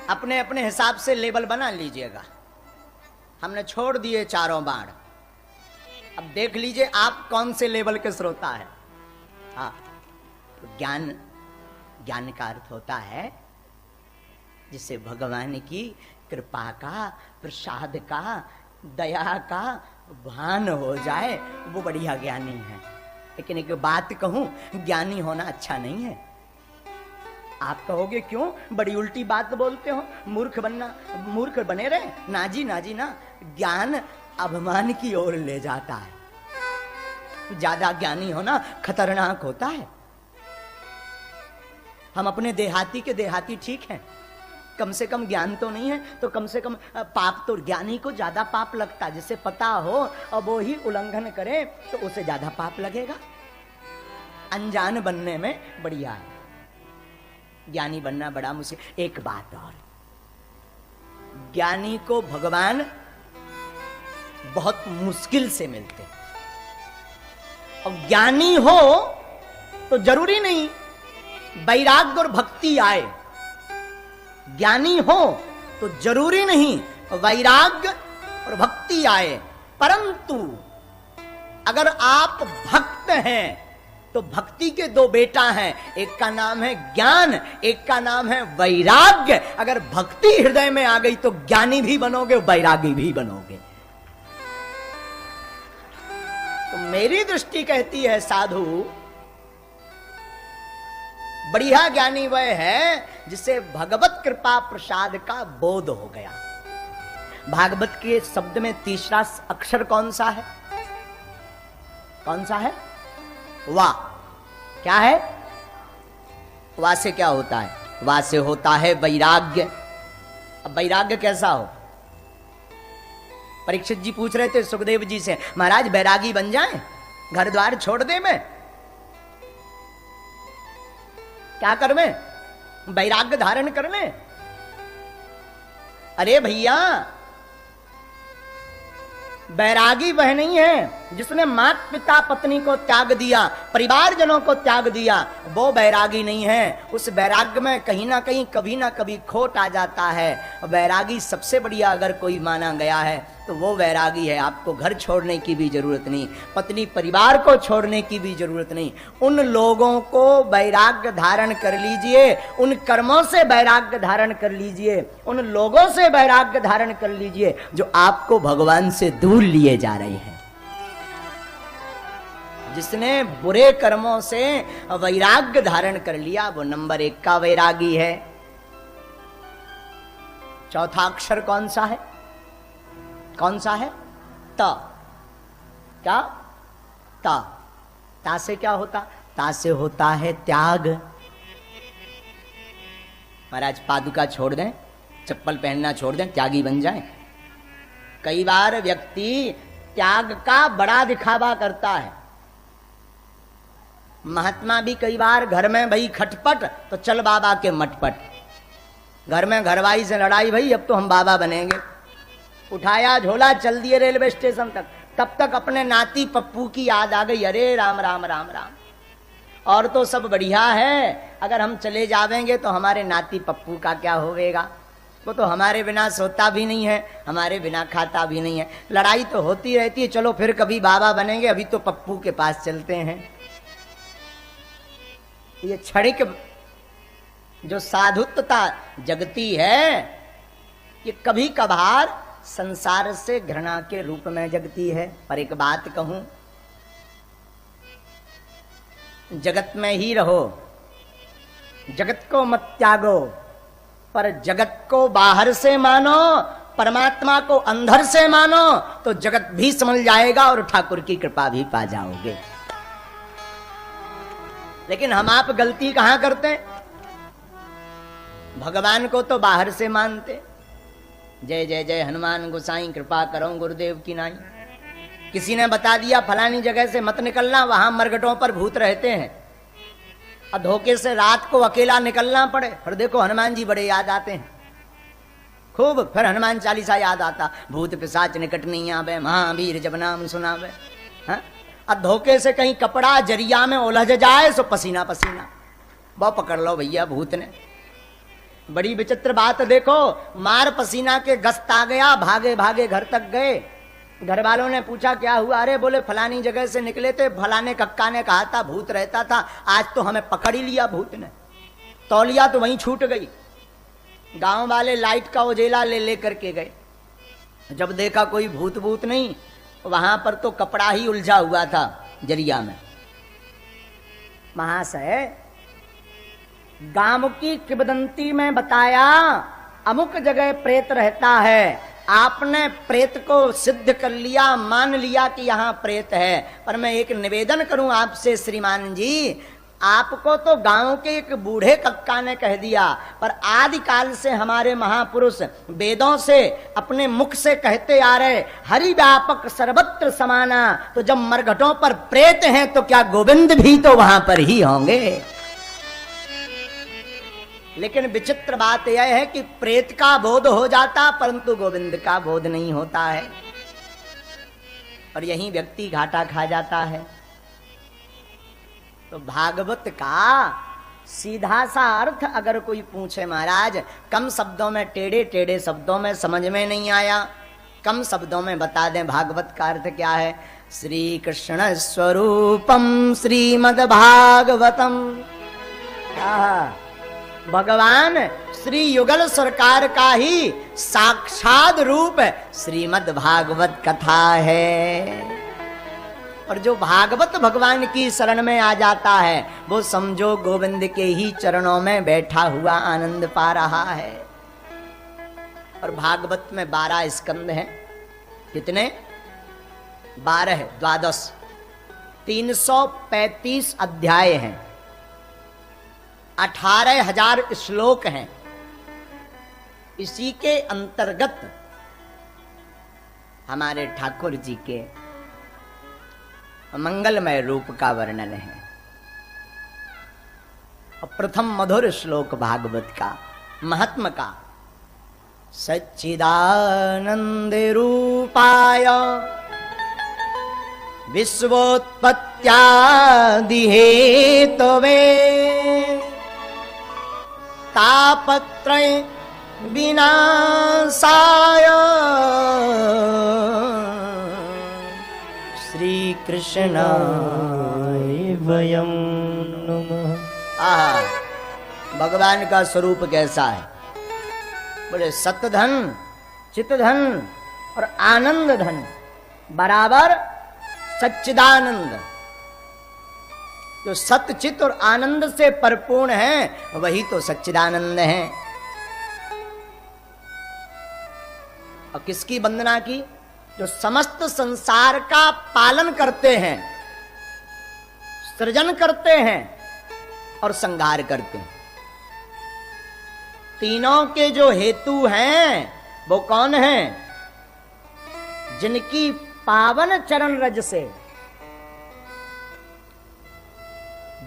अपने अपने हिसाब से लेबल बना लीजिएगा। हमने छोड़ दिए चारों बाण, अब देख लीजिए आप कौन से लेवल के श्रोता है। हाँ, तो ज्ञान का अर्थ होता है जिसे भगवान की कृपा का, प्रसाद का, दया का भान हो जाए, वो बढ़िया ज्ञानी है। लेकिन एक बात कहूं, ज्ञानी होना अच्छा नहीं है। आप कहोगे क्यों, बड़ी उल्टी बात बोलते हो, मूर्ख बने रहे। ना जी ना जी ना, ज्ञान अभिमान की ओर ले जाता है। ज्यादा ज्ञानी होना खतरनाक होता है। हम अपने देहाती के देहाती ठीक हैं, कम से कम ज्ञान तो नहीं है, तो कम से कम पाप तो ज्ञानी को ज्यादा पाप लगता है। जिसे पता हो और वो ही उल्लंघन करे तो उसे ज्यादा पाप लगेगा। अनजान बनने में बढ़िया है, ज्ञानी बनना बड़ा मुश्किल। एक बात और, ज्ञानी को भगवान बहुत मुश्किल से मिलते। और ज्ञानी हो तो जरूरी नहीं वैराग्य और भक्ति आए। ज्ञानी हो तो जरूरी नहीं वैराग्य और भक्ति आए, परंतु अगर आप भक्त हैं तो भक्ति के दो बेटा हैं, एक का नाम है ज्ञान, एक का नाम है वैराग्य। अगर भक्ति हृदय में आ गई तो ज्ञानी भी बनोगे, वैरागी भी बनोगे। तो मेरी दृष्टि कहती है साधु, बढ़िया ज्ञानी वह है जिसे भगवत कृपा प्रसाद का बोध हो गया। भागवत के शब्द में तीसरा अक्षर कौन सा है? कौन सा है? वाह। क्या है? वाह से क्या होता है? वाह से होता है वैराग्य। अब वैराग्य कैसा हो? परीक्षित जी पूछ रहे थे सुखदेव जी से, महाराज बैरागी बन जाएं, घर द्वार छोड़ दे, मैं क्या कर, में वैराग्य धारण कर ले। अरे भैया, बैरागी वह नहीं है जिसने माता पिता पत्नी को त्याग दिया, परिवारजनों को त्याग दिया, वो बैरागी नहीं है। उस बैराग्य में कहीं ना कहीं कभी ना कभी खोट आ जाता है। बैरागी सबसे बढ़िया अगर कोई माना गया है तो वो बैरागी है। आपको घर छोड़ने की भी जरूरत नहीं, पत्नी परिवार को छोड़ने की भी जरूरत नहीं। उन लोगों को वैराग्य धारण कर लीजिए, उन कर्मों से वैराग्य धारण कर लीजिए, उन लोगों से वैराग्य धारण कर लीजिए जो आपको भगवान से दूर लिए जा रहे हैं। जिसने बुरे कर्मों से वैराग्य धारण कर लिया वो नंबर 1 का वैरागी है। चौथा अक्षर कौन सा है? कौन सा है? त। क्या? ता। ता से क्या होता? ता से होता है त्याग। महाराज पादुका छोड़ दें, चप्पल पहनना छोड़ दें, त्यागी बन जाएं। कई बार व्यक्ति त्याग का बड़ा दिखावा करता है। महात्मा भी कई बार घर में भाई खटपट तो चल बाबा के मटपट, घर में घरवाई से लड़ाई, भाई अब तो हम बाबा बनेंगे, उठाया झोला चल दिए रेलवे स्टेशन तक। तब तक अपने नाती पप्पू की याद आ गई, अरे राम राम राम राम, और तो सब बढ़िया है, अगर हम चले जावेंगे तो हमारे नाती पप्पू का क्या होवेगा? वो तो हमारे बिना सोता भी नहीं है, हमारे बिना खाता भी नहीं है। लड़ाई तो होती रहती है, चलो फिर कभी बाबा बनेंगे, अभी तो पप्पू के पास चलते हैं। ये क्षणिक जो साधुत्वता जगती है, ये कभी कभार संसार से घृणा के रूप में जगती है। पर एक बात कहूं, जगत में ही रहो, जगत को मत त्यागो, पर जगत को बाहर से मानो, परमात्मा को अंदर से मानो, तो जगत भी समझ जाएगा और ठाकुर की कृपा भी पा जाओगे। लेकिन हम आप गलती कहां करते हैं? भगवान को तो बाहर से मानते, जय जय जय हनुमान गोसाई कृपा करो गुरुदेव की नाई। किसी ने बता दिया फलानी जगह से मत निकलना, वहां मरघटों पर भूत रहते हैं, और धोखे से रात को अकेला निकलना पड़े, और देखो हनुमान जी बड़े याद आते हैं। खूब फिर हनुमान चालीसा याद आता, भूत पिशाच निकट नहीं आवे, महावीर जब नाम सुनावे। हाँ? अब धोखे से कहीं कपड़ा जरिया में उलझ जाए सो पसीना पसीना, वो पकड़ लो भैया भूत ने। बड़ी विचित्र बात देखो, मार पसीना के गस्त आ गया, भागे भागे घर तक गए। घर वालों ने पूछा क्या हुआ? अरे बोले फलानी जगह से निकले थे, फलाने कक्का ने कहा था भूत रहता था, आज तो हमें पकड़ ही लिया भूत ने, तौलिया तो वहीं छूट गई। गांव वाले लाइट का उजेला ले लेकर के गए, जब देखा कोई भूत भूत नहीं, वहां पर तो कपड़ा ही उलझा हुआ था जरिया में। महाशय, गांव की किंवदंती में बताया अमुक जगह प्रेत रहता है, आपने प्रेत को सिद्ध कर लिया, मान लिया कि यहाँ प्रेत है। पर मैं एक निवेदन करूं आपसे श्रीमान जी, आपको तो गांव के एक बूढ़े कक्का ने कह दिया, पर आदिकाल से हमारे महापुरुष वेदों से अपने मुख से कहते आ रहे, हरि व्यापक सर्वत्र समाना। तो जब मरघटों पर प्रेत हैं तो क्या गोविंद भी तो वहां पर ही होंगे। लेकिन विचित्र बात यह है कि प्रेत का बोध हो जाता परंतु गोविंद का बोध नहीं होता है, और यही व्यक्ति घाटा खा जाता है। तो भागवत का सीधा सा अर्थ अगर कोई पूछे महाराज, कम शब्दों में, टेढ़े टेढ़े शब्दों में समझ में नहीं आया, कम शब्दों में बता दें भागवत का अर्थ क्या है। श्री कृष्ण स्वरूपम श्रीमद् भागवतम। भगवान श्री युगल सरकार का ही साक्षात रूप श्रीमद् भागवत कथा है। और जो भागवत भगवान की शरण में आ जाता है वो समझो गोविंद के ही चरणों में बैठा हुआ आनंद पा रहा है। और भागवत में 12 स्कंद हैं। कितने? 12, 12, 335 अध्याय हैं, 18,000 श्लोक हैं। इसी के अंतर्गत हमारे ठाकुर जी के मंगलमय रूप का वर्णन है। और प्रथम मधुर श्लोक भागवत का महात्म का, सच्चिदानंद रूपाय विश्वोत्पत्त्यादि हेतवे तापत्रय विनाशाय श्री कृष्णाय वयं नमः। भगवान का स्वरूप कैसा है? बोले सतधन, चितधन और आनंद धन बराबर सच्चिदानंद। जो सतचित और आनंद से परिपूर्ण है वही तो सच्चिदानंद है। और किसकी वंदना की? जो समस्त संसार का पालन करते हैं, सृजन करते हैं और संहार करते हैं। तीनों के जो हेतु हैं वो कौन हैं? जिनकी पावन चरण रज से,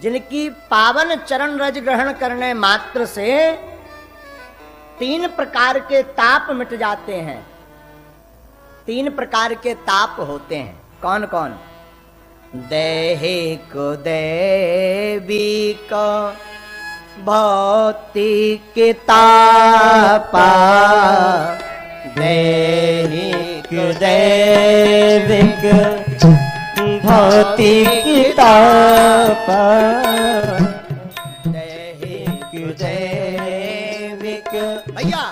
जिनकी पावन चरण रज ग्रहण करने मात्र से 3 प्रकार के ताप मिट जाते हैं। 3 प्रकार के ताप होते हैं। कौन कौन? दैहिक, दैविक, भौतिक तापा। दैहिक, दैविक, भौतिक तापा। दैहिक, दैविक, भैया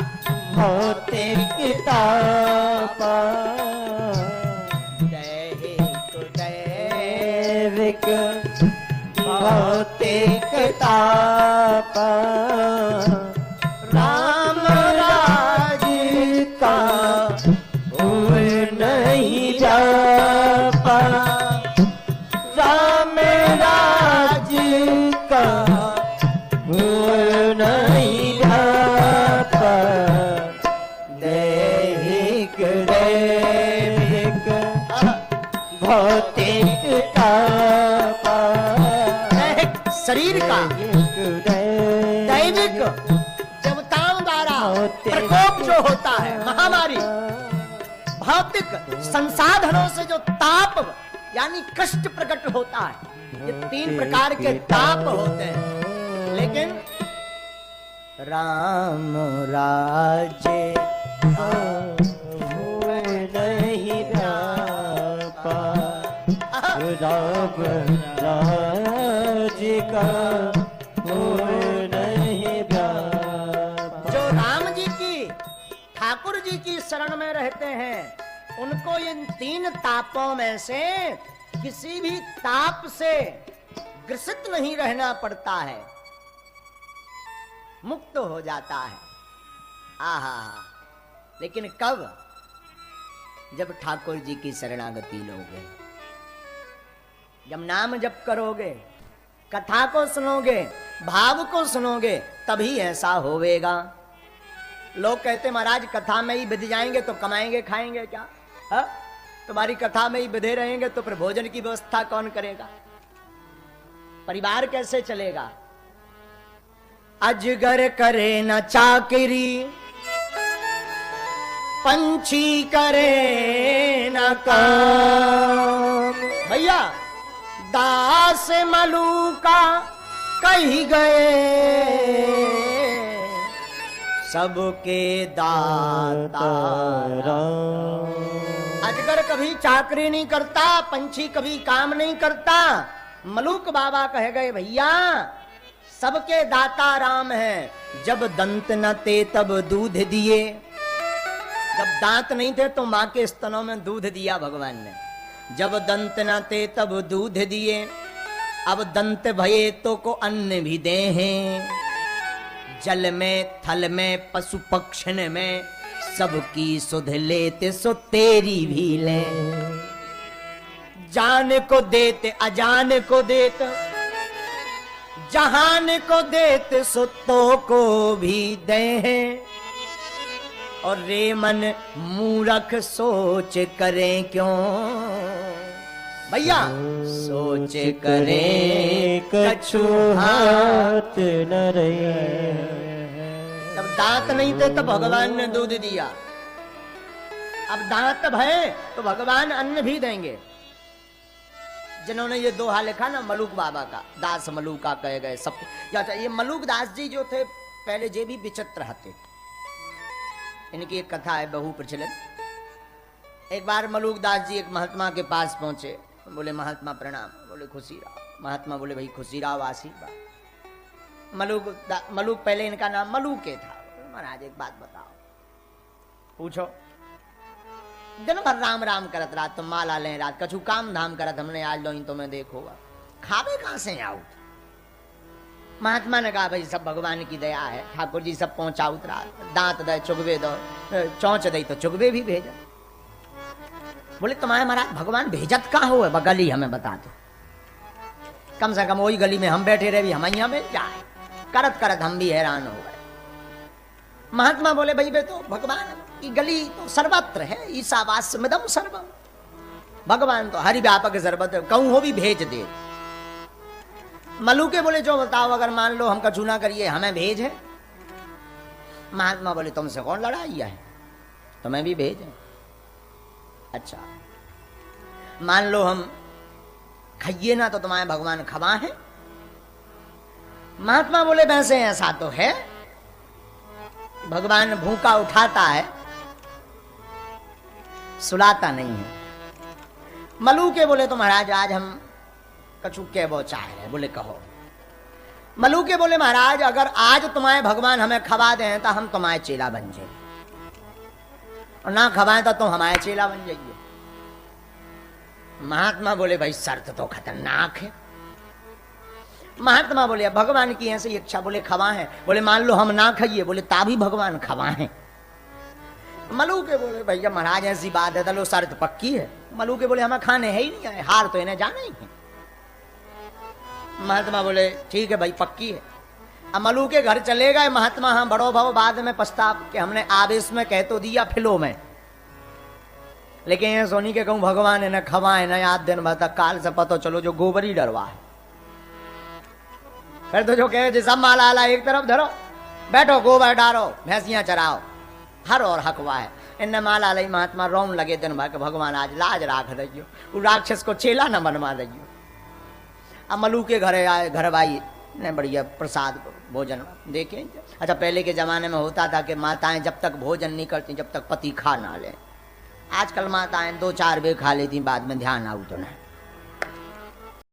भौतिक तापा। दैहिक, दैविक, भौतिक तापा। राम राज्य का भूल नहीं जापा। राम राज्य का भूल नहीं जापा। दैहिक, दैविक, भौतिक तापा। शरीर का, दैविक देवताओं द्वारा प्रकोप जो जो होता है, महामारी, भौतिक संसाधनों से जो ताप यानी कष्ट प्रकट होता है, ये 3 प्रकार के ताप होते हैं। लेकिन राम राज्य नहीं व्यापा, राम राज्य का नहीं व्यापा। जो राम जी की, ठाकुर जी की शरण में रहते हैं, उनको इन 3 तापों में से किसी भी ताप से ग्रसित नहीं रहना पड़ता है, मुक्त हो जाता है। आहा, लेकिन कब? जब ठाकुर जी की शरणागति लोगे, जब नाम जप करोगे, कथा को सुनोगे, भाव को सुनोगे, तभी ऐसा होवेगा। लोग कहते महाराज कथा में ही बिध जाएंगे तो कमाएंगे खाएंगे क्या? हा? तुम्हारी कथा में ही बिधे रहेंगे तो फिर भोजन की व्यवस्था कौन करेगा? परिवार कैसे चलेगा? अजगर करे न चाकरी, पंछी करे न काम। भैया दास मलूका कही गए, सबके दाता राम। अजगर कभी चाकरी नहीं करता, पंछी कभी काम नहीं करता। मलूक बाबा कह गए भैया सबके दाता राम है। जब दंत न थे तब दूध दिए, जब दांत नहीं थे तो मां के स्तनों में दूध दिया भगवान ने। जब दंत न थे तब दूध दिए, अब दंत भये तो को अन्न भी दे हैं। जल में थल में पशु पक्षन में सबकी सुध लेते सो तेरी भी ले। जान को देते अजान को देते, जहान को देते सो तो को भी दे हैं। और रे मन मूरख सोच करें क्यों? भैया सोच करें कछु हाथ न रहे। तब दांत नहीं थे तो भगवान ने दूध दिया, अब दांत भय तो भगवान अन्न भी देंगे। जिन्होंने ये दोहा लिखा ना मलूक बाबा का, दास मलूका कहे गए सब। ये मलूक दास जी जो थे पहले जे भी विचित्र रहते, इनकी एक कथा है बहु प्रचलित। एक बार मलूक दास जी एक महात्मा के पास पहुंचे, बोले महात्मा प्रणाम। बोले खुशी राव। महात्मा बोले भाई खुशी राव आशीर्वाद। मलूक पहले इनका नाम मलूके था। महाराज एक बात बताओ। पूछो। दिन भर राम राम करत रात, तुम माला लें रात, कछु काम धाम करत हमने आज लो तो मैं देखोगा, खावे कहां से आऊं? महात्मा ने कहा भाई सब भगवान की दया है, ठाकुर जी सब पहुंचा उतरा, दांत दे चुगवे दो, चौंच दे तो चुगवे भी भेजा। बोले तुम्हारे महाराज भगवान भेजत कहां हो गली हमें बता दो, कम से कम वही गली में हम बैठे रहे भी हम यहाँ मिल जाए। करत करत हम भी हैरान हो गए। महात्मा बोले भाई बे तो भगवान की गली तो सर्वत्र है, ईशावास्यमिदं सर्वम। भगवान तो हरि व्यापक सर्वत्र, कहूं हो भी भेज दे। मलूके बोले जो बताओ, अगर मान लो हम कछु ना करिए हमें भेज है। महात्मा बोले तुमसे कौन लड़ाई है, तुम्हें भी भेज है। अच्छा मान लो हम खाइए ना तो तुम्हारे भगवान खवा है। महात्मा बोले वैसे ऐसा तो है, भगवान भूखा उठाता है सुलाता नहीं है। मलूके बोले तो महाराज आज हम कछु के वो चाह रहे। बोले कहो। मलूके बोले महाराज अगर आज तुम्हारे भगवान हमें खवा दें तो हम तुम्हारे चेला बन जाए, और ना खवाएं तो तुम हमारे चेला बन जाइए। महात्मा बोले भाई शर्त तो खतरनाक है। महात्मा बोले भगवान की ऐसी इच्छा। बोले खवा है। बोले मान लो हम ना खाइए। बोले ता भी भगवान खवा है। मलूके बोले भैया महाराज ऐसी बात है तो लो शर्त पक्की है। मलूके बोले हमें खाने है ही नहीं है, हार तो इन्हें जाना ही है। महात्मा बोले ठीक है भाई पक्की है। अब मलूके घर चले गए। महात्मा हाँ बड़ो भाव बाद में पछताप कि हमने आवेश में कह तो दिया फिलो में, लेकिन ये सोनी के कहूं भगवान इन्हें खवाए ना याद दिन भर तक काल से पतो चलो जो गोबरी डरवा है। फिर तो जो कहे सब माला आला एक तरफ धरो, बैठो गोबर डालो भैंसियां चराओ, हर और हकवा है। इन माला लई महात्मा रोम लगे दिन भर के भगवान आज लाज राख दियो, वो राक्षस को चेला न बनवा दियो। अब मलू के घरे आए, घर भाई ने बढ़िया प्रसाद भोजन देखे। अच्छा पहले के जमाने में होता था कि माताएं जब तक भोजन नहीं करती जब तक पति खा ना ले। आजकल माताएं 2-4 बे खा लेती, बाद में ध्यान आऊ तो नहीं।